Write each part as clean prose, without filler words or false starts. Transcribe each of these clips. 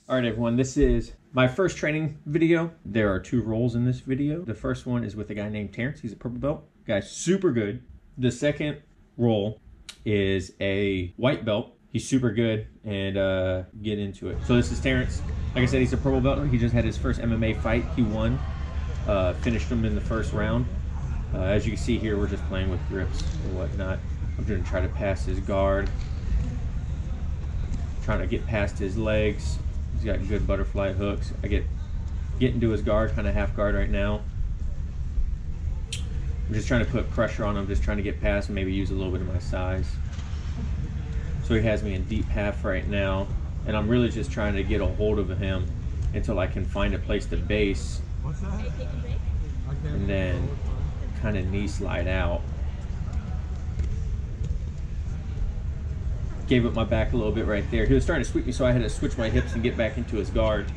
All right, everyone, this is my first training video. There are 2 roles in this video. The first one is with a guy named Terrence. He's a purple belt. Guy's super good. The second role is a white belt. He's super good, and get into it. So this is Terrence. Like I said, he's a purple belt. He just had his first MMA fight. He won, finished him in the first round. As you can see here, we're just playing with grips and whatnot. I'm gonna try to pass his guard. Trying to get past his legs. He's got good butterfly hooks. I get into his guard, kind of half guard right now. I'm just trying to put pressure on him, just trying to get past and maybe use a little bit of my size. So he has me in deep half right now, and I'm really just trying to get a hold of him until I can find a place to base. And then kind of knee slide out. Gave up my back a little bit right there. He was starting to sweep me, so I had to switch my hips and get back into his guard.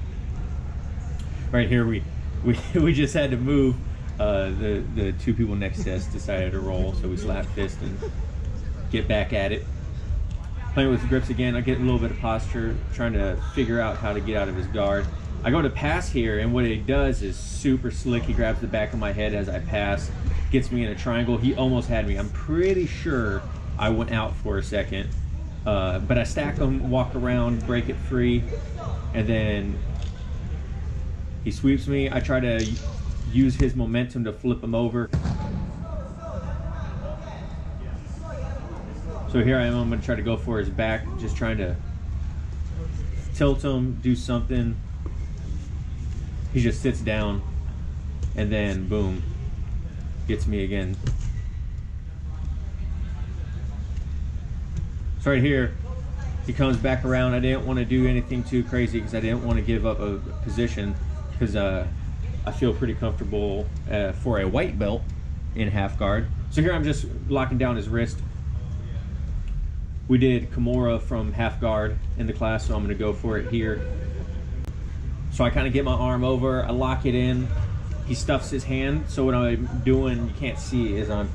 Right here, we just had to move. The 2 people next to us decided to roll, so we slap fist and get back at it. Playing with grips again, I get a little bit of posture, trying to figure out how to get out of his guard. I go to pass here, and what he does is super slick. He grabs the back of my head as I pass, gets me in a triangle. He almost had me. I'm pretty sure I went out for a second. But I stack him, walk around, break it free, and then he sweeps me. I try to use his momentum to flip him over. So here I am, I'm gonna try to go for his back, just trying to tilt him, do something. He just sits down, and then boom, gets me again. So right here, he comes back around. I didn't want to do anything too crazy because I didn't want to give up a position, because I feel pretty comfortable for a white belt in half guard. So here I'm just locking down his wrist. We did Kimura from half guard in the class, so I'm going to go for it here. So I kind of get my arm over, I lock it in. He stuffs his hand, so what I'm doing, you can't see, is I'm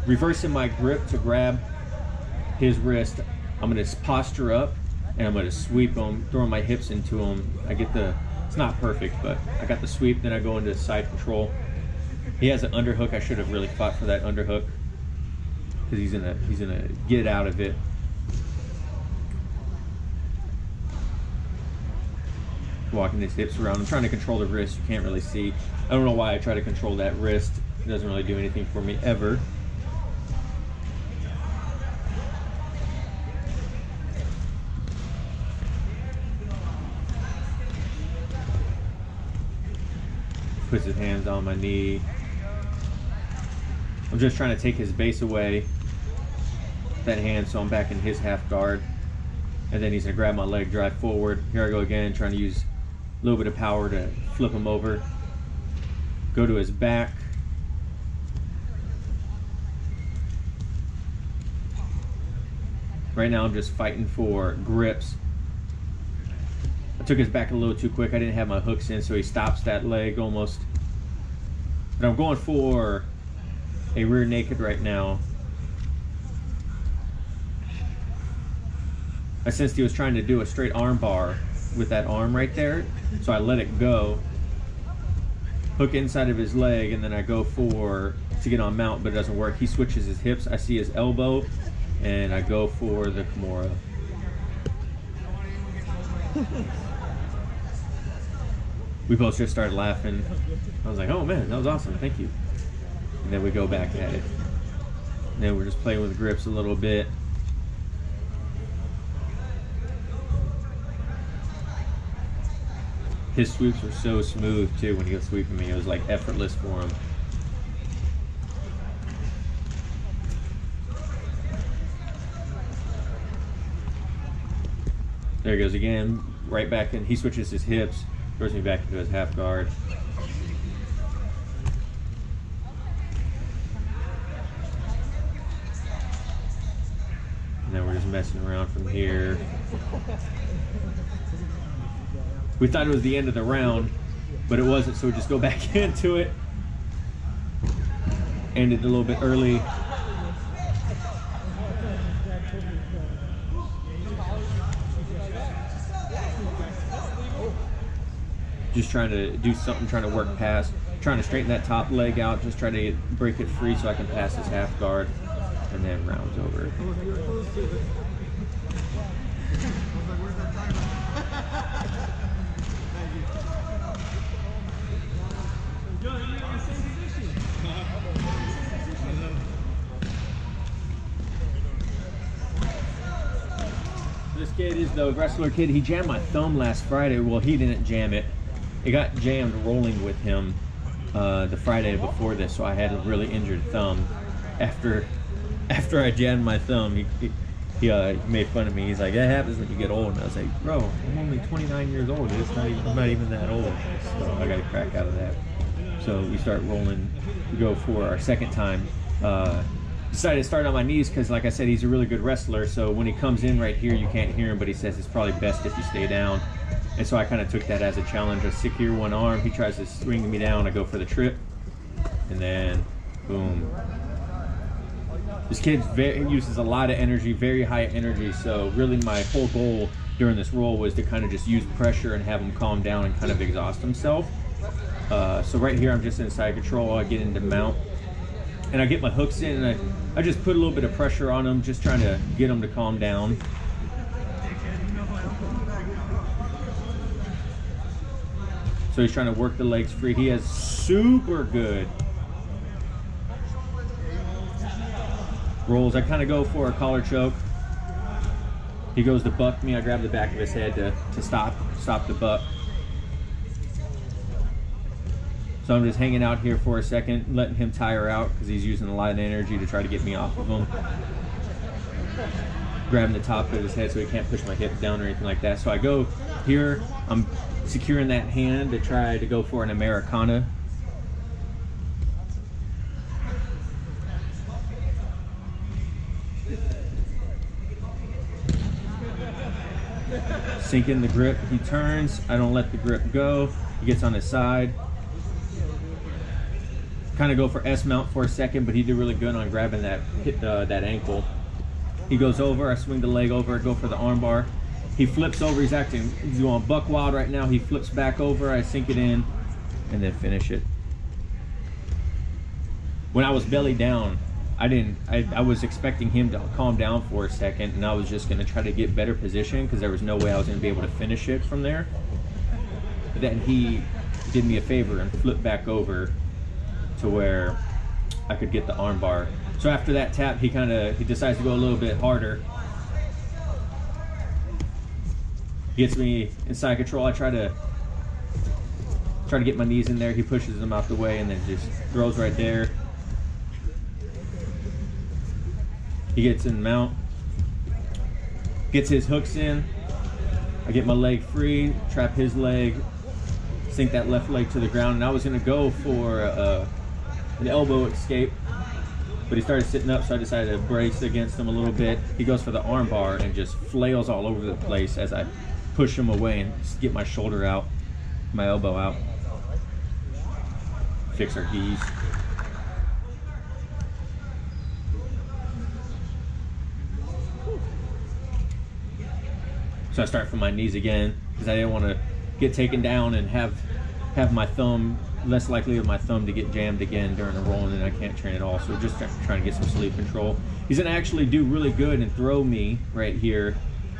reversing my grip to grab his wrist. I'm going to posture up, and I'm going to sweep him, throwing my hips into him. I get it's not perfect, but I got the sweep, then I go into side control. He has an underhook. I should have really fought for that underhook, because he's gonna get out of it. Walking his hips around. I'm trying to control the wrist. You can't really see. I don't know why I try to control that wrist. It doesn't really do anything for me ever. Puts his hands on my knee. I'm just trying to take his base away, that hand, so I'm back in his half guard. And then he's gonna grab my leg, drive forward. Here I go again, trying to use a little bit of power to flip him over. Go to his back. Right now I'm just fighting for grips. I took his back a little too quick. I didn't have my hooks in, so he stops that leg almost. But I'm going for a rear naked right now. I sensed he was trying to do a straight arm bar with that arm right there, so I let it go. Hook inside of his leg, and then I go to get on mount, but it doesn't work. He switches his hips. I see his elbow, and I go for the Kimura. We both just started laughing. I was like, oh man, that was awesome, thank you. And then we go back at it. And then we're just playing with grips a little bit. His sweeps were so smooth too when he was sweeping me. It was like effortless for him. There he goes again, right back in. He switches his hips, throws me back into his half guard. And then we're just messing around from here. We thought it was the end of the round, but it wasn't, so we just go back into it. Ended a little bit early. just trying to do something, trying to work past, trying to straighten that top leg out, just try to break it free so I can pass this half guard, and then rounds over. This kid is the wrestler kid. He jammed my thumb last Friday. Well, he didn't jam it. It got jammed rolling with him the Friday before this, so I had a really injured thumb. After I jammed my thumb, he made fun of me. He's like, that happens when you get old. And I was like, bro, I'm only 29 years old. I'm not even that old. So I got to crack out of that. So we start rolling. We go for our second time. Decided to start on my knees because, like I said, he's a really good wrestler. So when he comes in right here, you can't hear him, but he says it's probably best if you stay down. And so I kind of took that as a challenge. I secure one arm. He tries to swing me down. I go for the trip. And then, boom. This kid uses a lot of energy, very high energy. So really my whole goal during this roll was to kind of just use pressure and have him calm down and kind of exhaust himself. So right here, I'm just in side control. I get into mount. And I get my hooks in, and I just put a little bit of pressure on him, just trying to get him to calm down. So he's trying to work the legs free. He has super good rolls. I kind of go for a collar choke. He goes to buck me. I grab the back of his head to stop the buck. So I'm just hanging out here for a second, letting him tire out because he's using a lot of energy to try to get me off of him. Grabbing the top of his head so he can't push my hip down or anything like that. So I go here, I'm securing that hand to try to go for an Americana. Sink in the grip, he turns, I don't let the grip go, he gets on his side. Kind of go for S mount for a second, but he did really good on grabbing that ankle. He goes over, I swing the leg over, go for the arm bar. He flips over, he's going buck wild right now. He flips back over, I sink it in, and then finish it. When I was belly down, I was expecting him to calm down for a second, and I was just gonna try to get better position because there was no way I was gonna be able to finish it from there. But then he did me a favor and flipped back over to where I could get the arm bar. So after that tap, he decides to go a little bit harder. Gets me in side control. I try to get my knees in there. He pushes them out the way and then just throws right there. He gets in mount, gets his hooks in. I get my leg free, trap his leg, sink that left leg to the ground, and I was gonna go for an elbow escape, but he started sitting up, so I decided to brace against him a little bit. He goes for the arm bar and just flails all over the place as I push him away and get my shoulder out, my elbow out. Fix our keys. So I start from my knees again because I didn't want to get taken down and have my thumb, less likely of my thumb to get jammed again during a roll, and then I can't train at all. So just trying to get some sleep control. He's gonna actually do really good and throw me right here,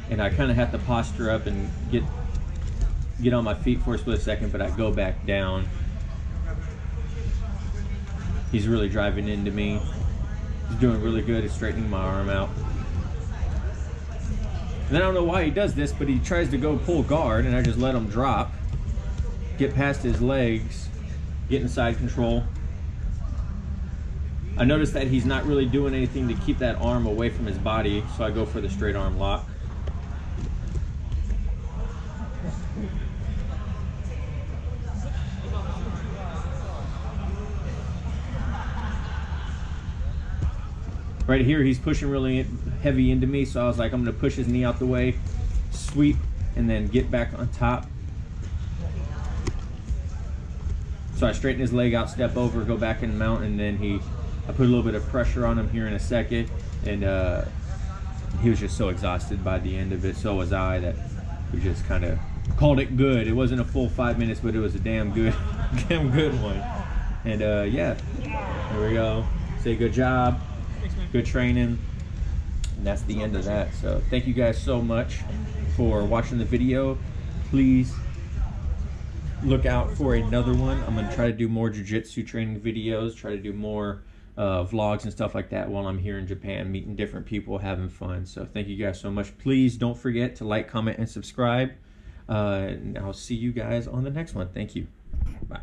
and I kind of have to posture up and get on my feet for a split second, but I go back down. He's really driving into me. He's doing really good at straightening my arm out. And I don't know why he does this, but he tries to go pull guard, and I just let him drop, get past his legs, get in side control. I noticed that he's not really doing anything to keep that arm away from his body, so I go for the straight arm lock. Right here, he's pushing really heavy into me, so I was like, I'm gonna push his knee out the way, sweep, and then get back on top. So I straighten his leg out, step over, go back and mount, and then I put a little bit of pressure on him here in a second, and he was just so exhausted by the end of it. So was I, that we just kind of called it good. It wasn't a full 5 minutes, but it was a damn good one. And yeah, there we go. Say good job, good training, and that's the end of that. So thank you guys so much for watching the video. Please look out for another one. I'm gonna try to do more jiu-jitsu training videos, try to do more vlogs and stuff like that while I'm here in Japan, meeting different people, having fun. So thank you guys so much. Please don't forget to like, comment, and subscribe. And I'll see you guys on the next one. Thank you. Bye.